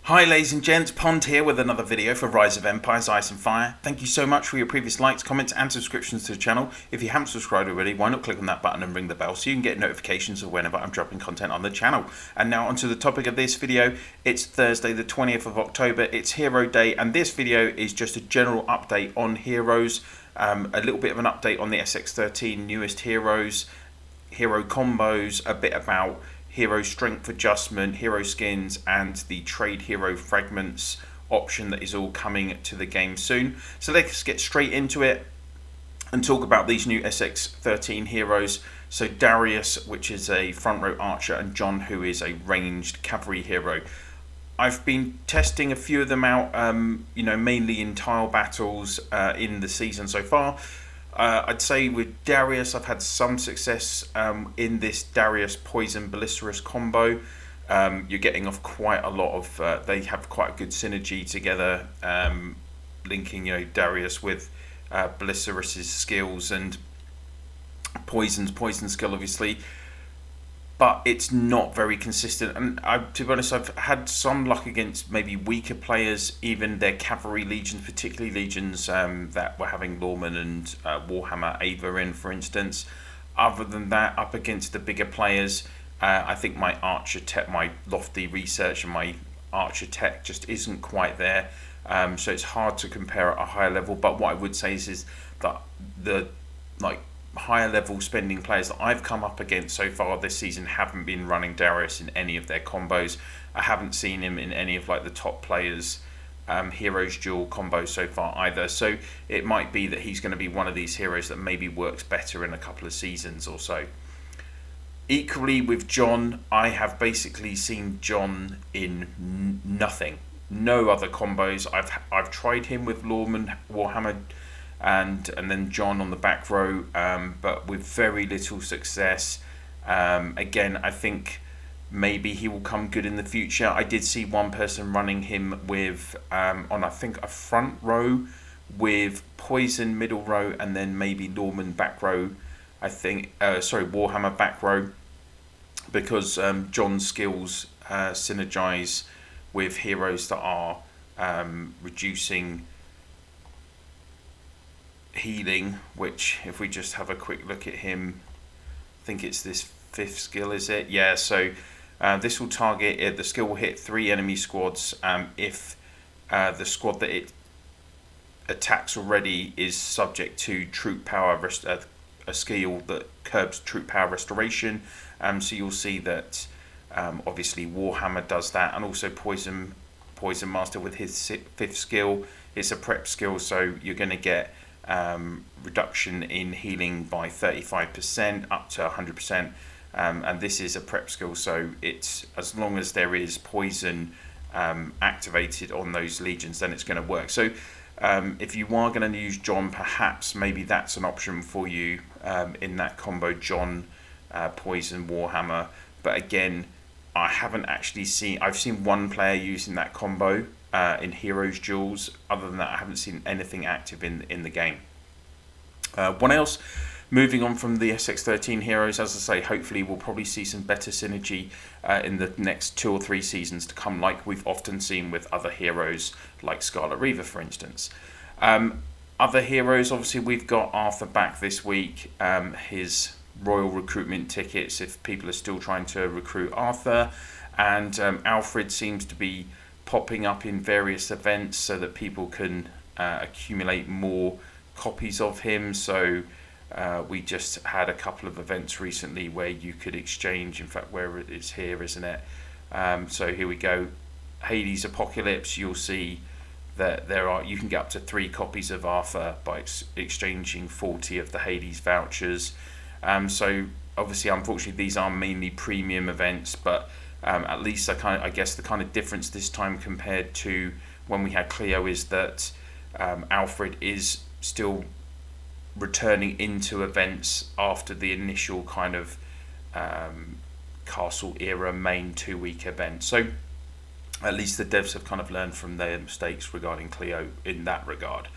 Hi ladies and gents, Pond here with another video for Rise of Empires, Ice and Fire. Thank you so much for your previous likes, comments and subscriptions to the channel. If you haven't subscribed already, why not click on that button and ring the bell so you can get notifications of whenever I'm dropping content on the channel. And now onto the topic of this video. It's Thursday the 20th of October, it's Hero Day, and this video is just a general update on heroes, a little bit of an update on the SX13 newest heroes, hero combos, a bit about hero strength adjustment, hero skins, and the trade hero fragments option that is all coming to the game soon. So let's get straight into it and talk about these new SX13 heroes. So Darius, which is a front row archer, and John, who is a ranged cavalry hero. I've been testing a few of them out, mainly in tile battles in the season so far. I'd say with Darius, I've had some success in this Darius Poison Ballistris combo. You're getting off quite a lot of, they have quite a good synergy together, linking Darius with Ballistris' skills and poison skill obviously. But it's not very consistent, and to be honest, I've had some luck against maybe weaker players, even their cavalry legions, particularly legions that were having Lawman and Warhammer Ava in, for instance. Other than that, up against the bigger players, I think my archer tech, my lofty research and my archer tech just isn't quite there. So it's hard to compare at a higher level. But what I would say is that the higher level spending players that I've come up against so far this season haven't been running Darius in any of their combos. I haven't seen him in any of the top players heroes duel combos so far either, so it might be that he's going to be one of these heroes that maybe works better in a couple of seasons or so. Equally with John, I have basically seen John in nothing, no other combos. I've tried him with Lawman, Warhammer and then John on the back row, but with very little success. Again, I think maybe he will come good in the future. I did see one person running him with on I think a front row with Poison middle row and then maybe Lawman back row, Warhammer back row, because John's skills synergize with heroes that are reducing healing, which if we just have a quick look at him, I think it's this 5th skill, is it? Yeah, so this will target it. The skill will hit 3 enemy squads if the squad that it attacks already is subject to troop power, a skill that curbs troop power restoration. So you'll see that obviously Warhammer does that, and also Poison Master with his 5th skill. It's a prep skill, so you're going to get reduction in healing by 35% up to 100%, and this is a prep skill, so it's as long as there is poison activated on those legions, then it's going to work. So if you are going to use John, perhaps maybe that's an option for you in that combo, John, Poison, Warhammer. But again, I haven't actually seen, I've seen one player using that combo in Heroes Duels. Other than that, I haven't seen anything active in the game. What else? Moving on from the SX13 heroes, as I say, hopefully we'll probably see some better synergy in the next 2 or 3 seasons to come, like we've often seen with other heroes, like Scarlet Reaver, for instance. Other heroes, obviously, we've got Arthur back this week. His royal recruitment tickets, if people are still trying to recruit Arthur, and Alfred seems to be popping up in various events so that people can accumulate more copies of him. So we just had a couple of events recently where you could exchange, in fact where it is here, isn't it? So here we go, Hades Apocalypse. You'll see that you can get up to 3 copies of Arthur by exchanging 40 of the Hades vouchers. So obviously, unfortunately, these are mainly premium events, but at least I guess the kind of difference this time compared to when we had Cleo is that Alfred is still returning into events after the initial kind of Castle era main 2-week event. So at least the devs have kind of learned from their mistakes regarding Cleo in that regard.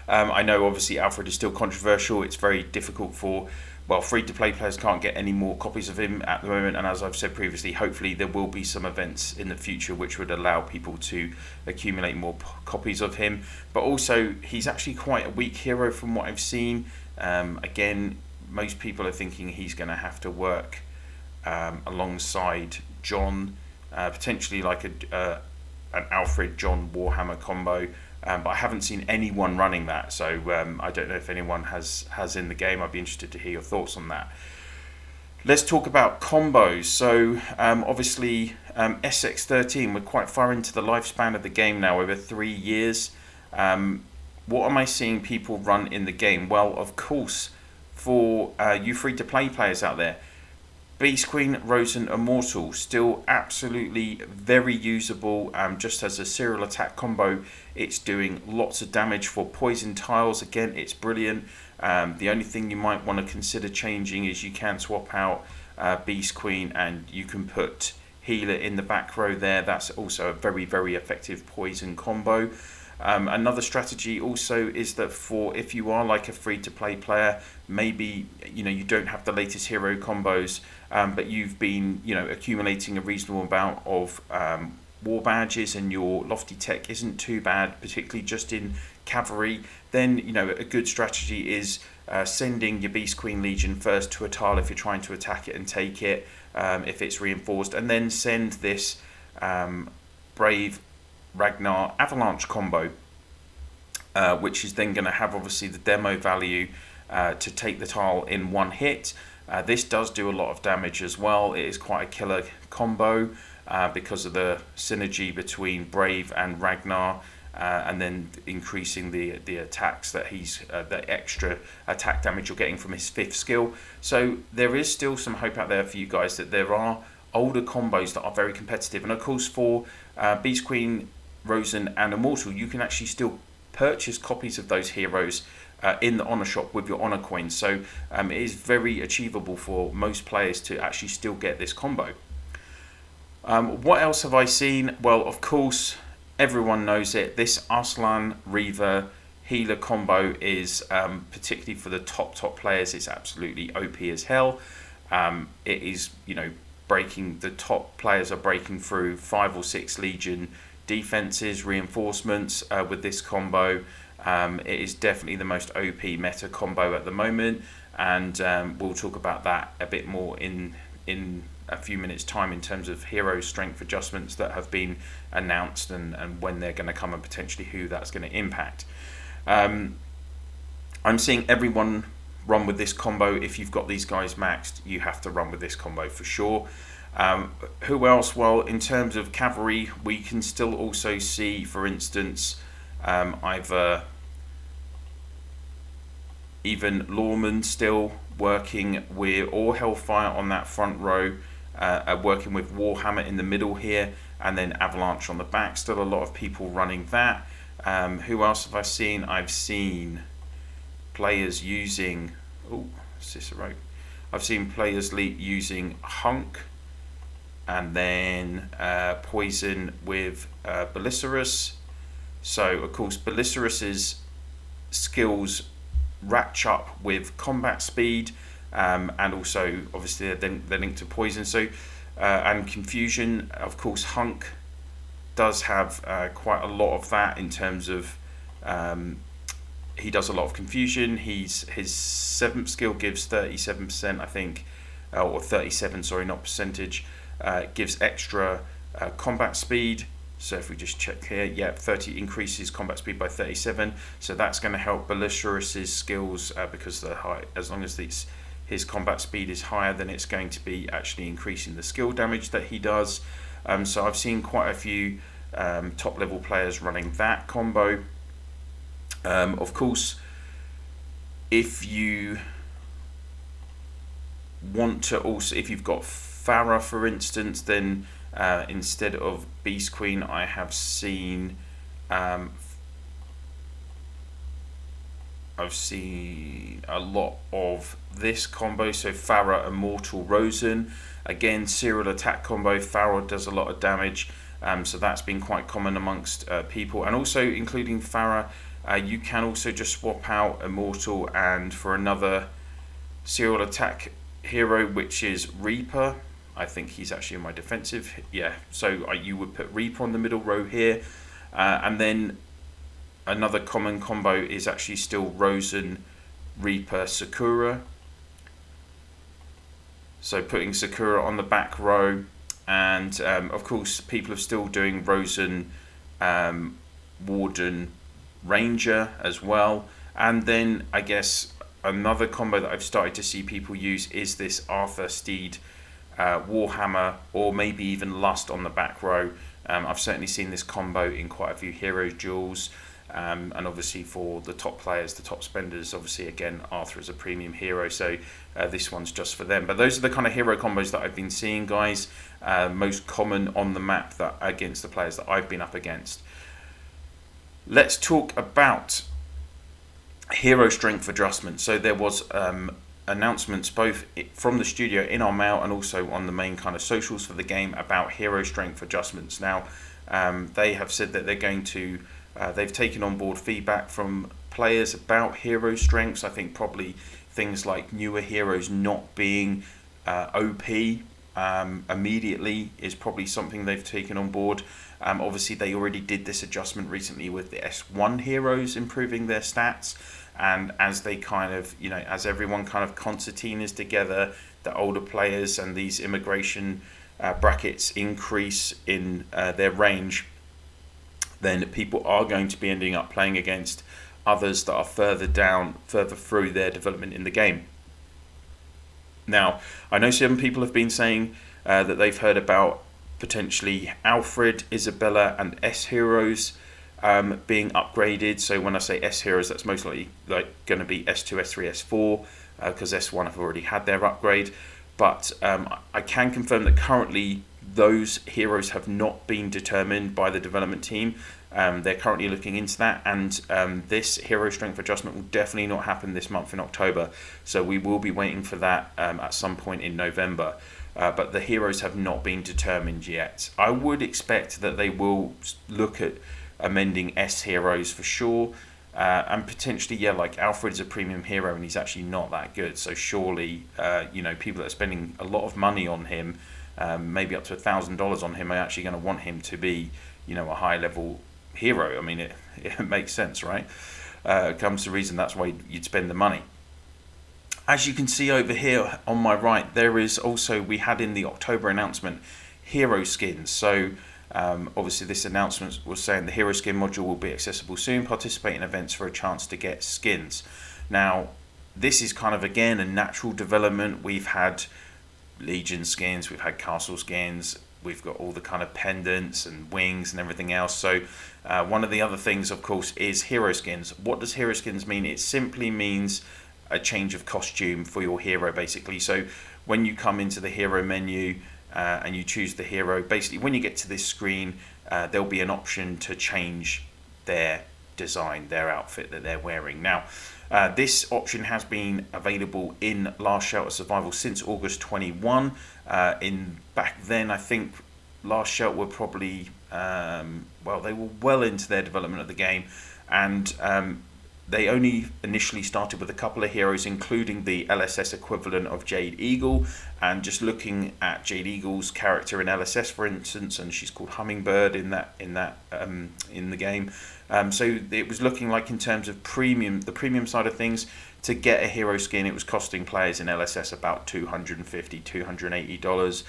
I know obviously Alfred is still controversial. It's very difficult for well, free-to-play players can't get any more copies of him at the moment, and as I've said previously, hopefully there will be some events in the future which would allow people to accumulate more copies of him. But also, he's actually quite a weak hero from what I've seen. Again, most people are thinking he's going to have to work alongside John, potentially like an Alfred John Warhammer combo. But I haven't seen anyone running that, so I don't know if anyone has in the game. I'd be interested to hear your thoughts on that. Let's talk about combos. So obviously SX13, we're quite far into the lifespan of the game now, over 3 years. What am I seeing people run in the game? Well, of course, for you free-to-play players out there, Beast Queen, Rosen, Immortal, still absolutely very usable. Just as a serial attack combo, it's doing lots of damage for poison tiles. Again, it's brilliant. The only thing you might want to consider changing is you can swap out Beast Queen and you can put Healer in the back row there. That's also a very, very effective poison combo. Another strategy also is that for if you are like a free-to-play player, maybe you don't have the latest hero combos, but you've been accumulating a reasonable amount of war badges and your lofty tech isn't too bad, particularly just in cavalry, then a good strategy is sending your Beast Queen Legion first to a tile if you're trying to attack it and take it, if it's reinforced, and then send this Brave Ragnar Avalanche combo, which is then going to have obviously the demo value to take the tile in one hit. This does do a lot of damage as well. It is quite a killer combo because of the synergy between Brave and Ragnar, and then increasing the attacks that the extra attack damage you're getting from his 5th skill. So there is still some hope out there for you guys that there are older combos that are very competitive, and of course for Beast Queen, Rosen and Immortal, you can actually still purchase copies of those heroes in the Honor Shop with your Honor coins. So it is very achievable for most players to actually still get this combo. What else have I seen? Well, of course, everyone knows it. This Arslan Reaver Healer combo is particularly for the top players. It's absolutely OP as hell. It is, breaking, the top players are breaking through 5 or 6 Legion defenses, reinforcements with this combo. It is definitely the most OP meta combo at the moment, and we'll talk about that a bit more in a few minutes time in terms of hero strength adjustments that have been announced and when they're going to come and potentially who that's going to impact. I'm seeing everyone run with this combo. If you've got these guys maxed, you have to run with this combo for sure. Who else? Well, in terms of cavalry, we can still also see, for instance, either even Lawman still working with, or Hellfire on that front row, working with Warhammer in the middle here, and then Avalanche on the back. Still a lot of people running that. Who else have I seen? I've seen players using Cicero. I've seen players using Hunk, and then Poison with Belisarius. So of course Belisarius's skills ratchet up with combat speed, and also obviously they're linked to poison. So and confusion. Of course, Hunk does have quite a lot of that in terms of he does a lot of confusion. His 7th skill gives 37%, I think, or 37. Sorry, not percentage. Gives extra combat speed. So if we just check here, yeah, 30 increases combat speed by 37. So that's going to help Belisarius's skills because as long as his combat speed is higher, then it's going to be actually increasing the skill damage that he does. So I've seen quite a few top level players running that combo. Of course, if you want to also, if you've got Farah, for instance, then instead of Beast Queen, I have seen I've seen a lot of this combo. So Farah, Immortal, Rosen, again serial attack combo. Farah does a lot of damage, so that's been quite common amongst people, and also including Farah, you can also just swap out Immortal and for another serial attack hero, which is Reaper. I think he's actually in my defensive. Yeah, so you would put Reaper on the middle row here. And then another common combo is actually still Rosen, Reaper, Sakura. So putting Sakura on the back row. And of course, people are still doing Rosen, Warden, Ranger as well. And then I guess another combo that I've started to see people use is this Arthur Steed, Warhammer, or maybe even Lust on the back row. I've certainly seen this combo in quite a few hero duels, and obviously for the top players, the top spenders, obviously again Arthur is a premium hero, so this one's just for them. But those are the kind of hero combos that I've been seeing, guys, most common on the map that against the players that I've been up against. Let's talk about hero strength adjustments. So there was announcements both from the studio in our mail and also on the main kind of socials for the game about hero strength adjustments. Now they have said that they're going to they've taken on board feedback from players about hero strengths. I think probably things like newer heroes not being OP immediately is probably something they've taken on board. Obviously they already did this adjustment recently with the S1 heroes improving their stats. And as they kind of, as everyone kind of concertinas together, the older players and these immigration brackets increase in their range, then people are going to be ending up playing against others that are further through their development in the game. Now, I know some people have been saying that they've heard about potentially Alfred, Isabella, and S heroes being upgraded. So when I say S heroes, that's most likely going to be S2, S3, S4, because S1 have already had their upgrade. But I can confirm that currently those heroes have not been determined by the development team. They're currently looking into that, and this hero strength adjustment will definitely not happen this month in October. So we will be waiting for that at some point in November. But the heroes have not been determined yet. I would expect that they will look at amending S heroes for sure, and potentially like Alfred's a premium hero and he's actually not that good, so surely people that are spending a lot of money on him, maybe up to $1,000 on him, are actually going to want him to be a high level hero. I mean, it makes sense, right? It comes to reason that's why you'd spend the money. As you can see over here on my right, there is also, we had in the October announcement, hero skins. So obviously this announcement was saying the hero skin module will be accessible soon. Participate in events for a chance to get skins. Now this is kind of again a natural development. We've had Legion skins, we've had castle skins, we've got all the kind of pendants and wings and everything else. So one of the other things of course is hero skins. What does hero skins mean? It simply means a change of costume for your hero basically. So when you come into the hero menu and you choose the hero, basically when you get to this screen there'll be an option to change their design, their outfit that they're wearing. Now this option has been available in Last Shelter Survival since August 21. Back then I think Last Shelter were probably they were well into their development of the game, and they only initially started with a couple of heroes, including the LSS equivalent of Jade Eagle. And just looking at Jade Eagle's character in LSS, for instance, and she's called Hummingbird in the game. So it was looking like, in terms of the premium side of things, to get a hero skin, it was costing players in LSS about $250, $280.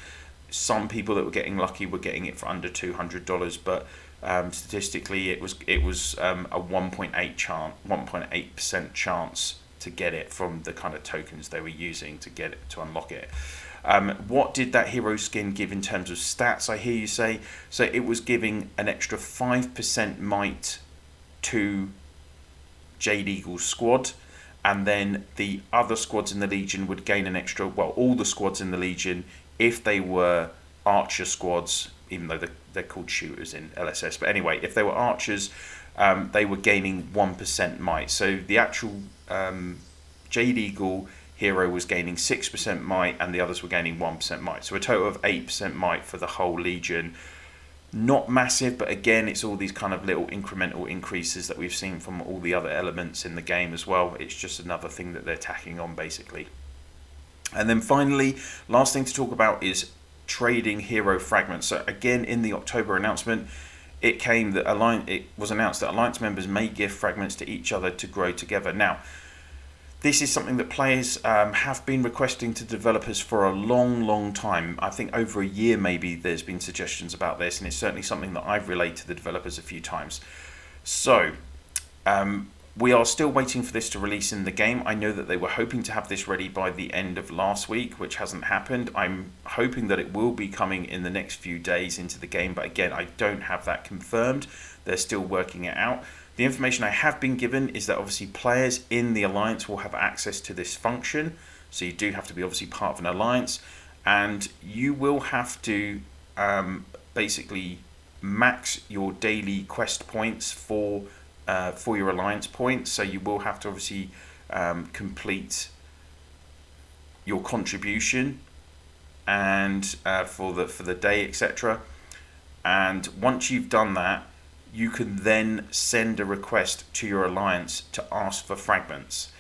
Some people that were getting lucky were getting it for under $200, but statistically it was a 1.8% chance to get it from the kind of tokens they were using to get it, to unlock it. What did that hero skin give in terms of stats, I hear you say? So it was giving an extra 5% might to Jade Eagle's squad, and then the other squads in the Legion would gain an extra, all the squads in the Legion, if they were archer squads, even though they're called shooters in LSS, but anyway, if they were archers, they were gaining 1% might. So the actual Jade Eagle hero was gaining 6% might, and the others were gaining 1% might. So a total of 8% might for the whole Legion. Not massive, but again, it's all these kind of little incremental increases that we've seen from all the other elements in the game as well. It's just another thing that they're tacking on, basically. And then finally, last thing to talk about is trading hero fragments. So again, in the October announcement, it was announced that Alliance members may give fragments to each other to grow together. Now, this is something that players have been requesting to developers for a long time. I think over a year maybe there's been suggestions about this, and it's certainly something that I've relayed to the developers a few times. So, we are still waiting for this to release in the game. I know that they were hoping to have this ready by the end of last week, which hasn't happened. I'm hoping that it will be coming in the next few days into the game, but again, I don't have that confirmed. They're still working it out. The information I have been given is that obviously players in the Alliance will have access to this function, so you do have to be obviously part of an Alliance, and you will have to basically max your daily quest points for your Alliance points. So you will have to obviously complete your contribution and for the day, etc. And once you've done that, you can then send a request to your Alliance to ask for fragments.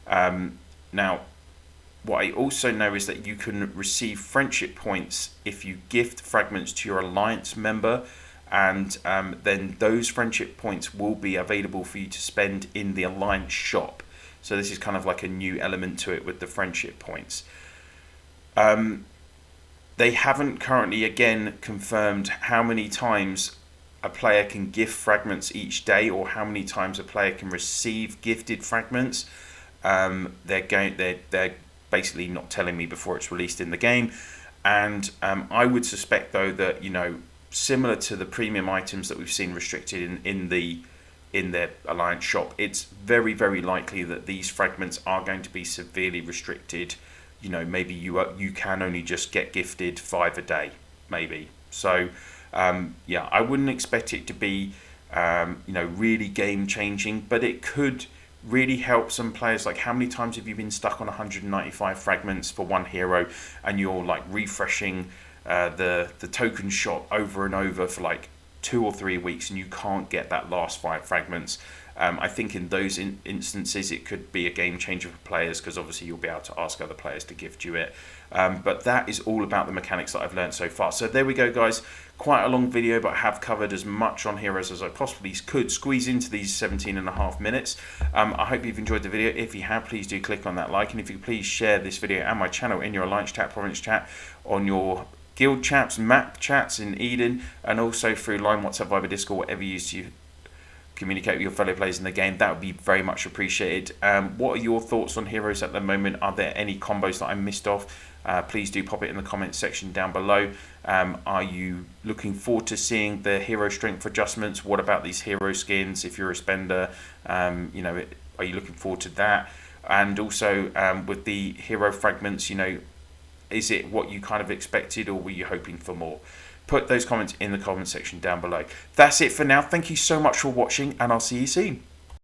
Now, what I also know is that you can receive friendship points if you gift fragments to your Alliance member, and then those friendship points will be available for you to spend in the Alliance shop. So this is kind of like a new element to it with the friendship points. They haven't currently, again, confirmed how many times a player can gift fragments each day, or how many times a player can receive gifted fragments. They're basically not telling me before it's released in the game, and I would suspect though that, you know, similar to the premium items that we've seen restricted in their Alliance shop, it's very likely that these fragments are going to be severely restricted. You know, maybe you can only just get gifted 5 a day, maybe. So yeah, I wouldn't expect it to be you know, really game changing, but it could really help some players. Like, how many times have you been stuck on 195 fragments for one hero, and you're like refreshing the token shop over and over for like 2 or 3 weeks, and you can't get that last 5 fragments? I think in those instances it could be a game changer for players, because obviously you'll be able to ask other players to gift you it. But that is all about the mechanics that I've learned so far. So there we go, guys. Quite a long video, but I have covered as much on heroes as I possibly could squeeze into these 17.5 minutes. I hope you've enjoyed the video. If you have, please do click on that like, and if you could please share this video and my channel in your Alliance chat, Province chat, on your guild chats, map chats in Eden, and also through Line, WhatsApp, Viber, Discord, whatever you use to communicate with your fellow players in the game. That would be very much appreciated. What are your thoughts on heroes at the moment? Are there any combos that I missed off? Please do pop it in the comments section down below. Are you looking forward to seeing the hero strength adjustments? What about these hero skins if you're a spender? You know, are you looking forward to that? And also with the hero fragments, you know, is it what you kind of expected, or were you hoping for more? Put those comments in the comment section down below. That's it for now. Thank you so much for watching, and I'll see you soon.